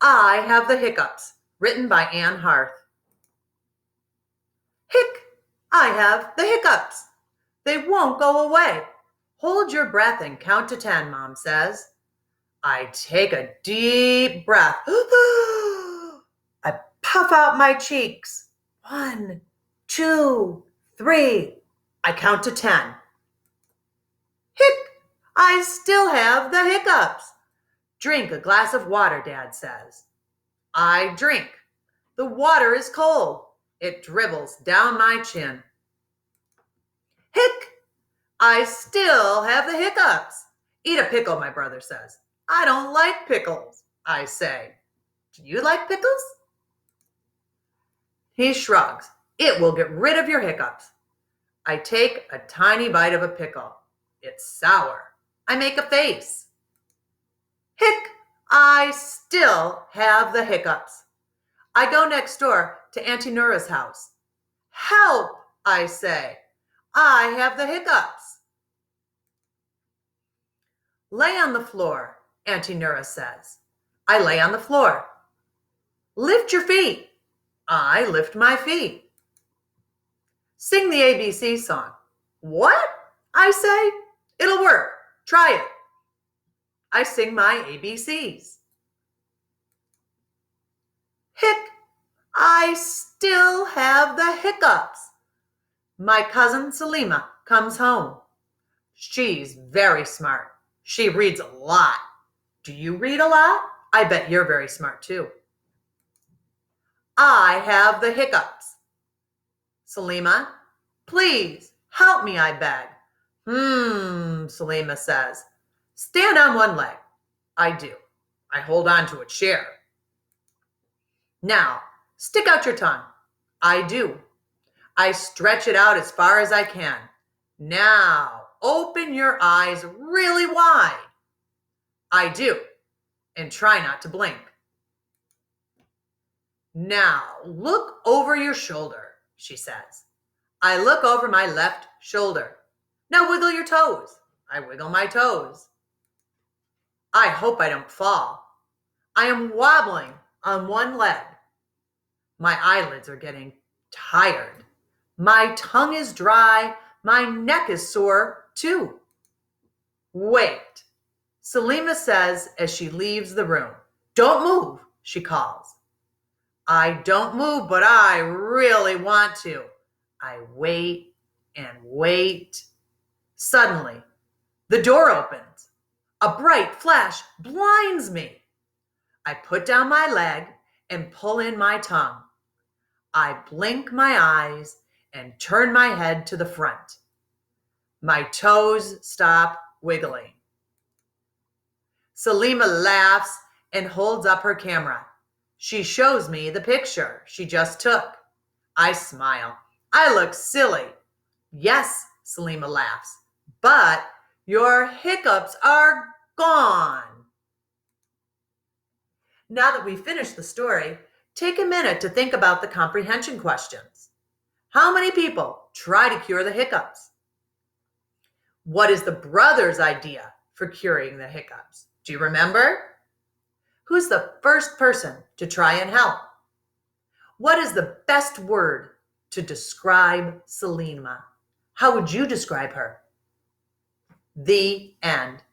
I Have the Hiccups, written by Anne Harth. Hic! I have the hiccups. They won't go away. Hold your breath and count to 10, Mom says. I take a deep breath. I puff out my cheeks. 1, 2, 3. I count to 10. Hic! I still have the hiccups. Drink a glass of water, Dad says. I drink. The water is cold. It dribbles down my chin. Hic! I still have the hiccups. Eat a pickle, my brother says. I don't like pickles, I say. Do you like pickles? He shrugs. It will get rid of your hiccups. I take a tiny bite of a pickle. It's sour. I make a face. Hic! I still have the hiccups. I go next door to Auntie Nora's house. Help, I say. I have the hiccups. Lay on the floor, Auntie Nora says. I lay on the floor. Lift your feet. I lift my feet. Sing the ABC song. What? I say. It'll work. Try it. I sing my ABCs. Hic! I still have the hiccups. My cousin Salima comes home. She's very smart. She reads a lot. Do you read a lot? I bet you're very smart too. I have the hiccups. Salima, please help me, I beg. Salima says. Stand on one leg. I do. I hold on to a chair. Now, stick out your tongue. I do. I stretch it out as far as I can. Now, open your eyes really wide. I do. And try not to blink. Now, look over your shoulder, she says. I look over my left shoulder. Now wiggle your toes. I wiggle my toes. I hope I don't fall. I am wobbling on one leg. My eyelids are getting tired. My tongue is dry. My neck is sore too. Wait, Salima says as she leaves the room. Don't move, she calls. I don't move, but I really want to. I wait and wait. Suddenly, the door opens. A bright flash blinds me. I put down my leg and pull in my tongue. I blink my eyes and turn my head to the front. My toes stop wiggling. Salima laughs and holds up her camera. She shows me the picture she just took. I smile. I look silly. Yes, Salima laughs, but your hiccups are gone. Now that we've finished the story, take a minute to think about the comprehension questions. How many people try to cure the hiccups? What is the brother's idea for curing the hiccups? Do you remember? Who's the first person to try and help? What is the best word to describe Salima? How would you describe her? The end.